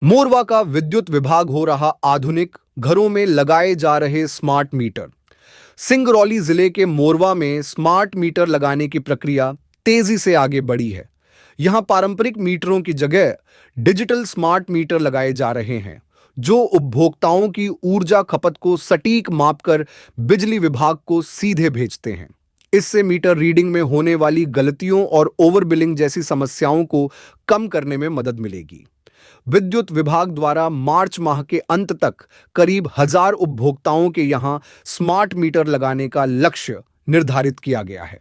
मोरवा का विद्युत विभाग हो रहा आधुनिक, घरों में लगाए जा रहे स्मार्ट मीटर। सिंगरौली जिले के मोरवा में स्मार्ट मीटर लगाने की प्रक्रिया तेजी से आगे बढ़ी है। यहां पारंपरिक मीटरों की जगह डिजिटल स्मार्ट मीटर लगाए जा रहे हैं, जो उपभोक्ताओं की ऊर्जा खपत को सटीक मापकर बिजली विभाग को सीधे भेजते हैं। इससे मीटर रीडिंग में होने वाली गलतियों और ओवर बिलिंग जैसी समस्याओं को कम करने में मदद मिलेगी। विद्युत विभाग द्वारा मार्च माह के अंत तक करीब 1000 उपभोक्ताओं के यहां स्मार्ट मीटर लगाने का लक्ष्य निर्धारित किया गया है।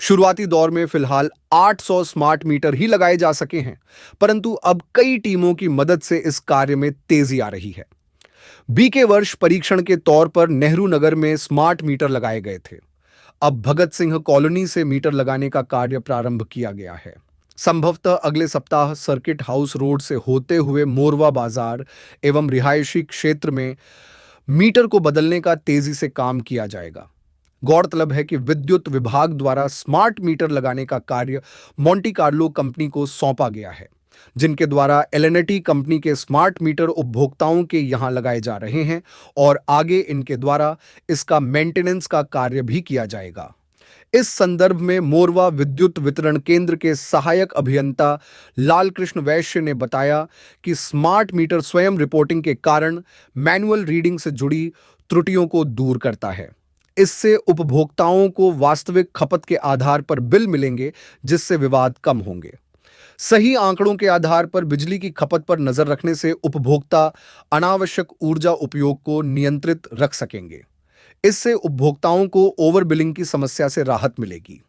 शुरुआती दौर में फिलहाल 800 स्मार्ट मीटर ही लगाए जा सके हैं, परंतु अब कई टीमों की मदद से इस कार्य में तेजी आ रही है। बीके वर्ष परीक्षण के तौर पर नेहरू नगर में स्मार्ट मीटर लगाए गए थे। अब भगत सिंह कॉलोनी से मीटर लगाने का कार्य प्रारंभ किया गया है। संभवतः अगले सप्ताह सर्किट हाउस रोड से होते हुए मोरवा बाजार एवं रिहायशी क्षेत्र में मीटर को बदलने का तेजी से काम किया जाएगा। गौरतलब है कि विद्युत विभाग द्वारा स्मार्ट मीटर लगाने का कार्य मोंटी कार्लो कंपनी को सौंपा गया है, जिनके द्वारा एल&टी कंपनी के स्मार्ट मीटर उपभोक्ताओं के यहां लगाए जा रहे हैं और आगे इनके द्वारा इसका मेंटेनेंस का कार्य भी किया जाएगा। इस संदर्भ में मोरवा विद्युत वितरण केंद्र के सहायक अभियंता लालकृष्ण वैश्य ने बताया कि स्मार्ट मीटर स्वयं रिपोर्टिंग के कारण मैनुअल रीडिंग से जुड़ी त्रुटियों को दूर करता है। इससे उपभोक्ताओं को वास्तविक खपत के आधार पर बिल मिलेंगे, जिससे विवाद कम होंगे। सही आंकड़ों के आधार पर बिजली की खपत पर नजर रखने से उपभोक्ता अनावश्यक ऊर्जा उपयोग को नियंत्रित रख सकेंगे। इससे उपभोक्ताओं को ओवर बिलिंग की समस्या से राहत मिलेगी।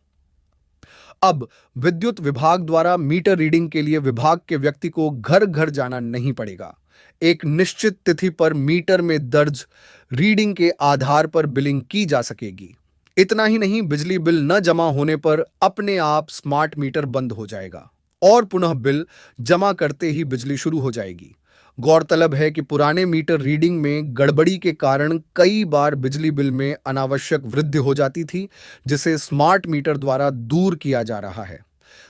अब विद्युत विभाग द्वारा मीटर रीडिंग के लिए विभाग के व्यक्ति को घर घर जाना नहीं पड़ेगा। एक निश्चित तिथि पर मीटर में दर्ज रीडिंग के आधार पर बिलिंग की जा सकेगी। इतना ही नहीं, बिजली बिल न जमा होने पर अपने आप स्मार्ट मीटर बंद हो जाएगा और पुनः बिल जमा करते ही बिजली शुरू हो जाएगी। गौरतलब है कि पुराने मीटर रीडिंग में गड़बड़ी के कारण कई बार बिजली बिल में अनावश्यक वृद्धि हो जाती थी, जिसे स्मार्ट मीटर द्वारा दूर किया जा रहा है।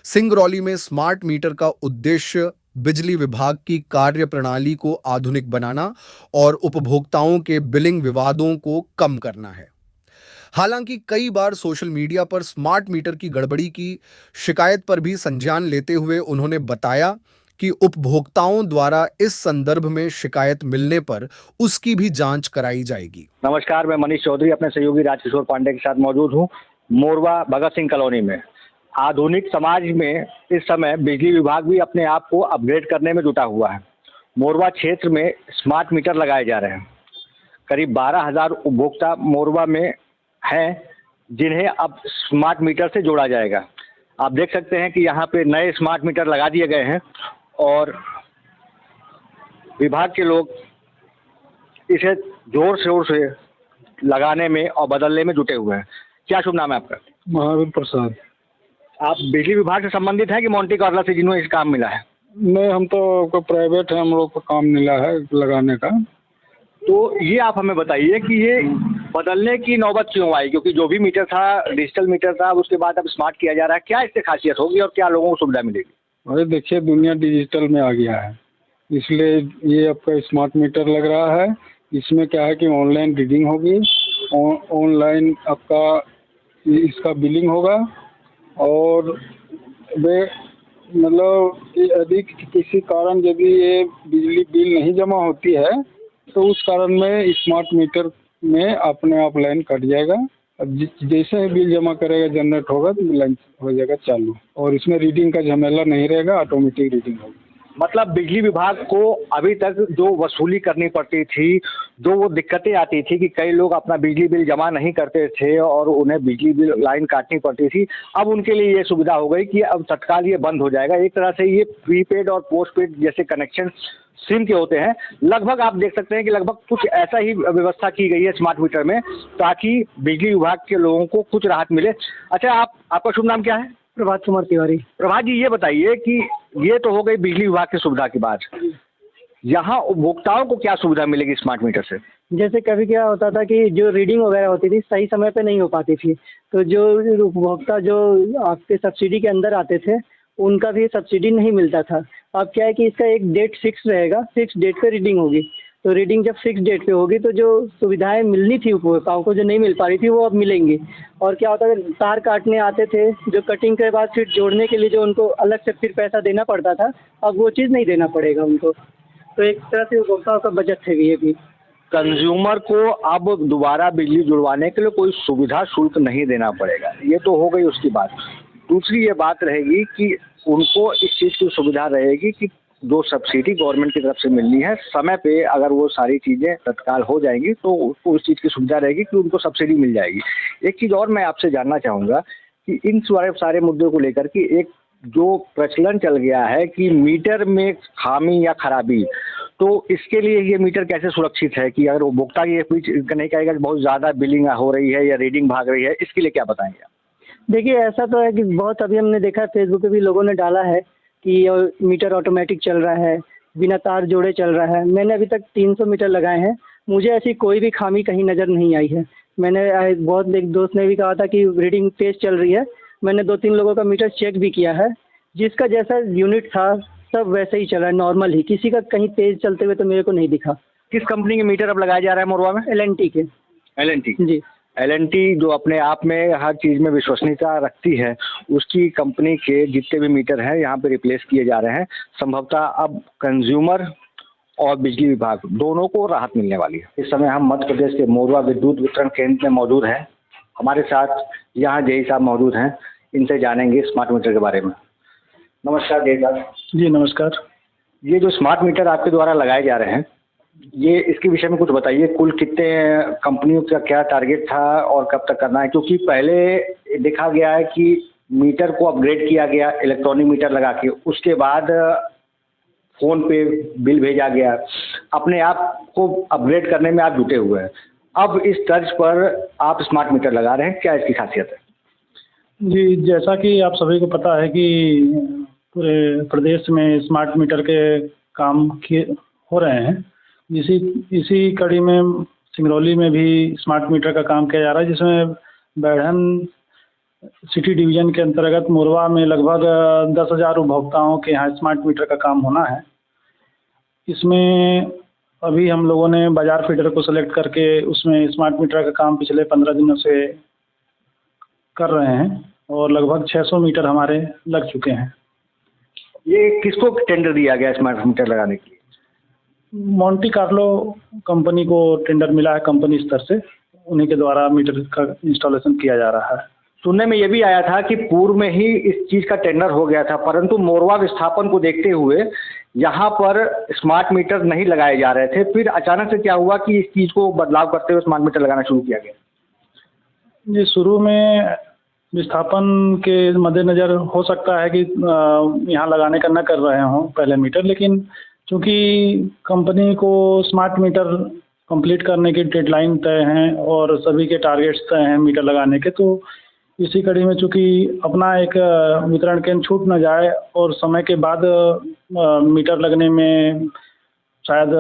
सिंगरौली में स्मार्ट मीटर का उद्देश्य बिजली विभाग की कार्य प्रणाली को आधुनिक बनाना और उपभोक्ताओं के बिलिंग विवादों को कम करना है। हालांकि कई बार सोशल मीडिया पर स्मार्ट मीटर की गड़बड़ी की शिकायत पर भी संज्ञान लेते हुए उन्होंने बताया कि उपभोक्ताओं द्वारा इस संदर्भ में शिकायत मिलने पर उसकी भी जांच कराई जाएगी। नमस्कार, मैं मनीष चौधरी अपने सहयोगी राजकिशोर पांडे के साथ मौजूद हूं मोरवा भगत सिंह कॉलोनी में। आधुनिक समाज में इस समय बिजली विभाग भी अपने आप को अपग्रेड करने में जुटा हुआ है। मोरवा क्षेत्र में स्मार्ट मीटर लगाए जा रहे हैं। करीब 12,000 उपभोक्ता मोरवा में हैं, जिन्हें अब स्मार्ट मीटर से जोड़ा जाएगा। आप देख सकते हैं कि यहाँ पे नए स्मार्ट मीटर लगा दिए गए हैं और विभाग के लोग इसे जोर शोर से लगाने में और बदलने में जुटे हुए हैं। क्या शुभ नाम है आपका? महावीर प्रसाद। आप बिजली विभाग से संबंधित हैं कि मोंटी कार्लो से जिन्होंने इस काम मिला है? नहीं, हम तो प्राइवेट है, हम लोग को काम मिला है लगाने का। तो ये आप हमें बताइए कि ये बदलने की नौबत क्यों आई? क्योंकि जो भी मीटर था डिजिटल मीटर था, उसके बाद अब स्मार्ट किया जा रहा है। क्या इससे खासियत होगी और क्या लोगों को सुविधा मिलेगी? अरे देखिए, दुनिया डिजिटल में आ गया है, इसलिए ये आपका स्मार्ट मीटर लग रहा है। इसमें क्या है कि ऑनलाइन रीडिंग होगी, ऑनलाइन आपका इसका बिलिंग होगा और वे मतलब कि यदि किसी कारण यदि ये बिजली बिल नहीं जमा होती है तो उस कारण में स्मार्ट मीटर में अपने आप लाइन कट जाएगा। अब जैसे ही बिल जमा करेगा, जनरेट होगा तो लाइन हो जाएगा चालू और इसमें रीडिंग का झमेला नहीं रहेगा, ऑटोमेटिक रीडिंग होगी। मतलब बिजली विभाग को अभी तक जो वसूली करनी पड़ती थी, जो वो दिक्कतें आती थी कि कई लोग अपना बिजली बिल जमा नहीं करते थे और उन्हें बिजली बिल लाइन काटनी पड़ती थी, अब उनके लिए ये सुविधा हो गई कि अब तत्काल ये बंद हो जाएगा। एक तरह से ये प्रीपेड और पोस्टपेड जैसे कनेक्शन सिम के होते हैं, लगभग आप देख सकते हैं कि लगभग कुछ ऐसा ही व्यवस्था की गई है स्मार्ट मीटर में, ताकि बिजली विभाग के लोगों को कुछ राहत मिले। अच्छा, आपका शुभ नाम क्या है? प्रभात कुमार तिवारी। प्रभात जी, ये बताइए कि ये तो हो गई बिजली विभाग की सुविधा की बात, यहाँ उपभोक्ताओं को क्या सुविधा मिलेगी स्मार्ट मीटर से? जैसे कभी क्या होता था कि जो रीडिंग वगैरह होती थी सही समय पे नहीं हो पाती थी, तो जो उपभोक्ता जो आपके सब्सिडी के अंदर आते थे उनका भी सब्सिडी नहीं मिलता था। अब क्या है कि इसका एक डेट फिक्स रहेगा, फिक्स डेट पे रीडिंग होगी। तो रीडिंग जब फिक्स डेट पे होगी तो जो सुविधाएं मिलनी थी उपभोक्ताओं को, जो नहीं मिल पा रही थी, वो अब मिलेंगी। और क्या होता है, तार काटने आते थे, जो कटिंग के बाद फिर जोड़ने के लिए जो उनको अलग से फिर पैसा देना पड़ता था, अब वो चीज़ नहीं देना पड़ेगा उनको। तो एक तरह से उपभोक्ताओं का बचत है ये भी। कंज्यूमर को अब दोबारा बिजली जुड़वाने के लिए कोई सुविधा शुल्क नहीं देना पड़ेगा, ये तो हो गई उसकी बात। दूसरी ये बात रहेगी कि उनको इस चीज़ की सुविधा रहेगी कि जो सब्सिडी गवर्नमेंट की तरफ से मिलनी है, समय पे अगर वो सारी चीज़ें तत्काल हो जाएंगी तो उसको उस चीज़ की सुविधा रहेगी कि उनको सब्सिडी मिल जाएगी। एक चीज़ और मैं आपसे जानना चाहूँगा कि इन सारे मुद्दों को लेकर के एक जो प्रचलन चल गया है कि मीटर में खामी या खराबी, तो इसके लिए ये मीटर कैसे सुरक्षित है कि अगर उपभोक्ता ये कोई नहीं कहेगा कि बहुत ज़्यादा बिलिंग हो रही है या रीडिंग भाग रही है, इसके लिए क्या बताएंगे आप? देखिए, ऐसा तो है कि बहुत अभी हमने देखा है, फेसबुक पे भी लोगों ने डाला है कि मीटर ऑटोमेटिक चल रहा है, बिना तार जोड़े चल रहा है। मैंने अभी तक 300 मीटर लगाए हैं, मुझे ऐसी कोई भी खामी कहीं नज़र नहीं आई है। मैंने बहुत एक दोस्त ने भी कहा था कि रीडिंग तेज़ चल रही है। मैंने 2-3 लोगों का मीटर चेक भी किया है, जिसका जैसा यूनिट था सब वैसे ही चल रहा है, नॉर्मल ही। किसी का कहीं तेज़ चलते हुए तो मेरे को नहीं दिखा। किस कंपनी के मीटर अब लगाया जा रहा है मोरवा में? L&T के। L&T। जी। L&T जो अपने आप में हर चीज़ में विश्वसनीयता रखती है, उसकी कंपनी के जितने भी मीटर हैं यहाँ पे रिप्लेस किए जा रहे हैं। संभवतः अब कंज्यूमर और बिजली विभाग दोनों को राहत मिलने वाली है। इस समय हम मध्य प्रदेश के मोरवा विद्युत वितरण केंद्र में मौजूद हैं। हमारे साथ यहाँ जेई साहब मौजूद हैं, इनसे जानेंगे स्मार्ट मीटर के बारे में। नमस्कार जेई साहब। जी नमस्कार। ये जो स्मार्ट मीटर आपके द्वारा लगाए जा रहे हैं, ये इसके विषय में कुछ बताइए। कुल कितने कंपनियों का क्या टारगेट था और कब तक करना है? क्योंकि पहले देखा गया है कि मीटर को अपग्रेड किया गया इलेक्ट्रॉनिक मीटर लगा के, उसके बाद फ़ोन पे बिल भेजा गया। अपने आप को अपग्रेड करने में आप जुटे हुए हैं। अब इस तर्ज पर आप स्मार्ट मीटर लगा रहे हैं, क्या इसकी खासियत है? जी, जैसा कि आप सभी को पता है कि पूरे प्रदेश में स्मार्ट मीटर के काम हो रहे हैं। इसी कड़ी में सिंगरौली में भी स्मार्ट मीटर का काम किया जा रहा है, जिसमें बैढ़न सिटी डिवीज़न के अंतर्गत मोरवा में लगभग 10,000 उपभोक्ताओं के यहाँ स्मार्ट मीटर का काम होना है। इसमें अभी हम लोगों ने बाज़ार फीडर को सेलेक्ट करके उसमें स्मार्ट मीटर का काम पिछले 15 दिनों से कर रहे हैं और लगभग 600 मीटर हमारे लग चुके हैं। ये किसको टेंडर दिया गया स्मार्ट मीटर लगाने के लिए? मोंटी कार्लो कंपनी को टेंडर मिला है कंपनी स्तर से, उन्हीं के द्वारा मीटर का इंस्टॉलेशन किया जा रहा है। सुनने में ये भी आया था कि पूर्व में ही इस चीज़ का टेंडर हो गया था, परंतु मोरवा विस्थापन को देखते हुए यहाँ पर स्मार्ट मीटर नहीं लगाए जा रहे थे। फिर अचानक से क्या हुआ कि इस चीज़ को बदलाव करते हुए स्मार्ट मीटर लगाना शुरू किया गया? जी, शुरू में विस्थापन के मद्देनज़र हो सकता है कि यहाँ लगाने का न कर रहे हों पहले मीटर, लेकिन चूँकि कंपनी को स्मार्ट मीटर कंप्लीट करने की डेडलाइन तय हैं और सभी के टारगेट्स तय हैं मीटर लगाने के, तो इसी कड़ी में चूँकि अपना एक वितरण केंद्र छूट न जाए और समय के बाद मीटर लगने में शायद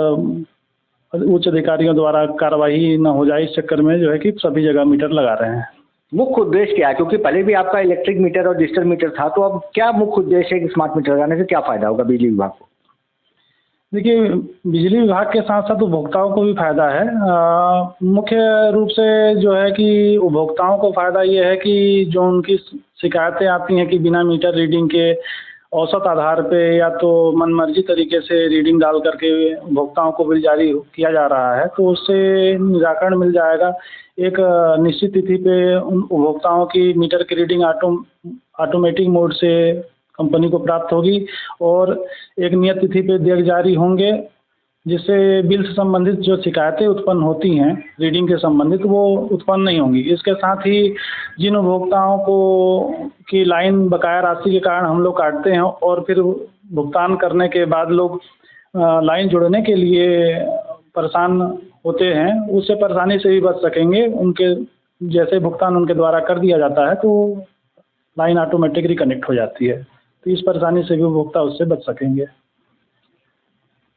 उच्च अधिकारियों द्वारा कार्रवाई न हो जाए, इस चक्कर में जो है कि सभी जगह मीटर लगा रहे हैं। मुख्य उद्देश्य क्या है? क्योंकि पहले भी आपका इलेक्ट्रिक मीटर और डिजिटल मीटर था, तो अब क्या मुख्य उद्देश्य है कि स्मार्ट मीटर लगाने से क्या फ़ायदा होगा बिजली विभाग को? देखिए, बिजली विभाग के साथ साथ उपभोक्ताओं को भी फ़ायदा है। मुख्य रूप से जो है कि उपभोक्ताओं को फ़ायदा ये है कि जो उनकी शिकायतें आती हैं कि बिना मीटर रीडिंग के औसत आधार पे या तो मनमर्जी तरीके से रीडिंग डाल करके उपभोक्ताओं को बिल जारी किया जा रहा है, तो उससे निराकरण मिल जाएगा। एक निश्चित तिथि पे उन उपभोक्ताओं की मीटर की रीडिंग ऑटोमेटिक मोड से कंपनी को प्राप्त होगी और एक नियत तिथि पे देय जारी होंगे, जिससे बिल से संबंधित जो शिकायतें उत्पन्न होती हैं रीडिंग के संबंधित, वो उत्पन्न नहीं होंगी। इसके साथ ही जिन उपभोक्ताओं को की लाइन बकाया राशि के कारण हम लोग काटते हैं और फिर भुगतान करने के बाद लोग लाइन जोड़ने के लिए परेशान होते हैं, उससे परेशानी से भी बच सकेंगे। उनके जैसे भुगतान उनके द्वारा कर दिया जाता है तो लाइन ऑटोमेटिक रिकनेक्ट हो जाती है, तो इस परेशानी से भी उपभोक्ता उससे बच सकेंगे।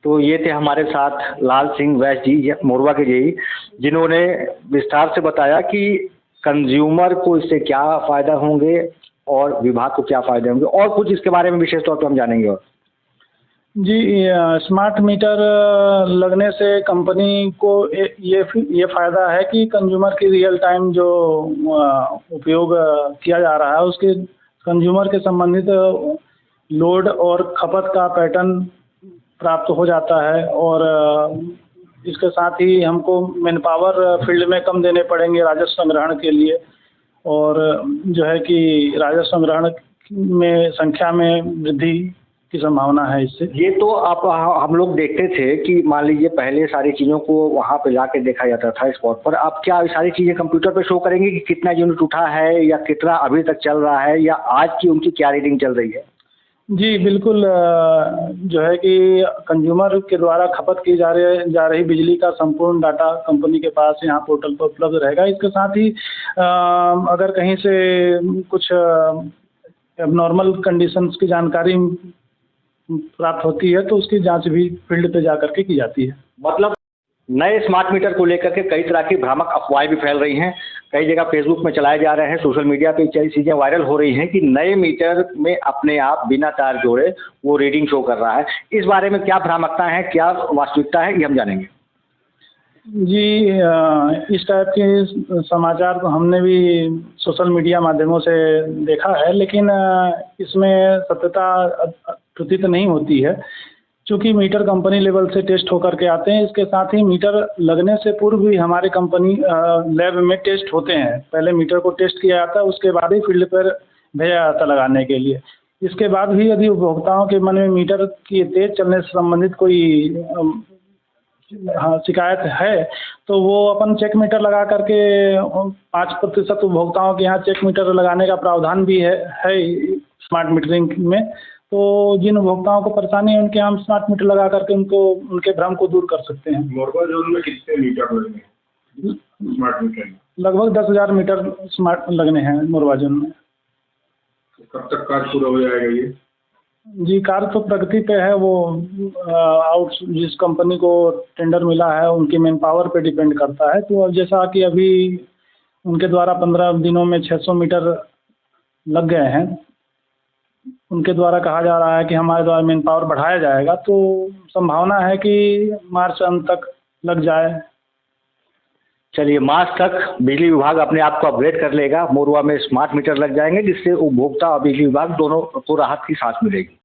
तो ये थे हमारे साथ लाल सिंह वैश्य जी मोरवा के जेई, जिन्होंने विस्तार से बताया कि कंज्यूमर को इससे क्या फ़ायदा होंगे और विभाग को क्या फायदे होंगे, और कुछ इसके बारे में विशेष तौर पर हम जानेंगे। और जी, स्मार्ट मीटर लगने से कंपनी को ये फ़ायदा है कि कंज्यूमर की रियल टाइम जो उपयोग किया जा रहा है उसके कंज्यूमर के संबंधित लोड और खपत का पैटर्न प्राप्त हो जाता है, और इसके साथ ही हमको मैन पावर फील्ड में कम देने पड़ेंगे राजस्व संग्रहण के लिए, और जो है कि राजस्व संग्रहण में संख्या में वृद्धि की संभावना है इससे। ये तो आप हम लोग देखते थे कि मान लीजिए पहले सारी चीज़ों को वहाँ पे जाके देखा जाता था स्पॉट पर। आप क्या सारी चीज़ें कंप्यूटर पे शो करेंगे कि कितना यूनिट उठा है या कितना अभी तक चल रहा है या आज की उनकी क्या रीडिंग चल रही है? जी बिल्कुल, जो है कि कंज्यूमर के द्वारा खपत की जा रही बिजली का संपूर्ण डाटा कंपनी के पास यहाँ पोर्टल पर उपलब्ध रहेगा। इसके साथ ही अगर कहीं से कुछ एबनॉर्मल कंडीशंस की जानकारी प्राप्त होती है तो उसकी जांच भी फील्ड पे जा करके की जाती है। मतलब नए स्मार्ट मीटर को लेकर के कई तरह की भ्रामक अफवाहें भी फैल रही हैं, कई जगह फेसबुक में चलाए जा रहे हैं, सोशल मीडिया पे कई चीज़ें वायरल हो रही हैं कि नए मीटर में अपने आप बिना तार जोड़े वो रीडिंग शो कर रहा है। इस बारे में क्या भ्रामकता है, क्या वास्तविकता है, ये हम जानेंगे। जी, इस टाइप के समाचार तो हमने भी सोशल मीडिया माध्यमों से देखा है, लेकिन इसमें सत्यता प्रतीत नहीं होती है, चूँकि मीटर कंपनी लेवल से टेस्ट होकर के आते हैं। इसके साथ ही मीटर लगने से पूर्व भी हमारे कंपनी लैब में टेस्ट होते हैं। पहले मीटर को टेस्ट किया जाता है, उसके बाद ही फील्ड पर भेजा जाता लगाने के लिए। इसके बाद भी यदि उपभोक्ताओं के मन में मीटर की तेज़ चलने से संबंधित कोई शिकायत है तो वो अपन चेक मीटर लगा करके 5% उपभोक्ताओं के यहाँ चेक मीटर लगाने का प्रावधान भी है स्मार्ट मीटरिंग में। तो जिन उपभोक्ताओं को परेशानी है उनके यहाँ स्मार्ट मीटर लगा करके उनके भ्रम को दूर कर सकते हैं। मोरबा जोन में कितने मीटर लगेंगे स्मार्ट मीटर में? लगभग 10,000 मीटर स्मार्ट लगने हैं मोरबा जोन में। कब तक कार्य पूरा हो जाएगा ये? जी, कार्य तो प्रगति पे है। वो जिस कंपनी को टेंडर मिला है उनकी मैन पावर पे डिपेंड करता है। तो अब जैसा कि अभी उनके द्वारा 15 दिनों में 600 मीटर लग गए हैं, उनके द्वारा कहा जा रहा है कि हमारे द्वारा मैन पावर बढ़ाया जाएगा, तो संभावना है कि मार्च अंत तक लग जाए। चलिए, मार्च तक बिजली विभाग अपने आप को अपग्रेड कर लेगा, मोरवा में स्मार्ट मीटर लग जाएंगे, जिससे उपभोक्ता और बिजली विभाग दोनों को राहत की सांस मिलेगी।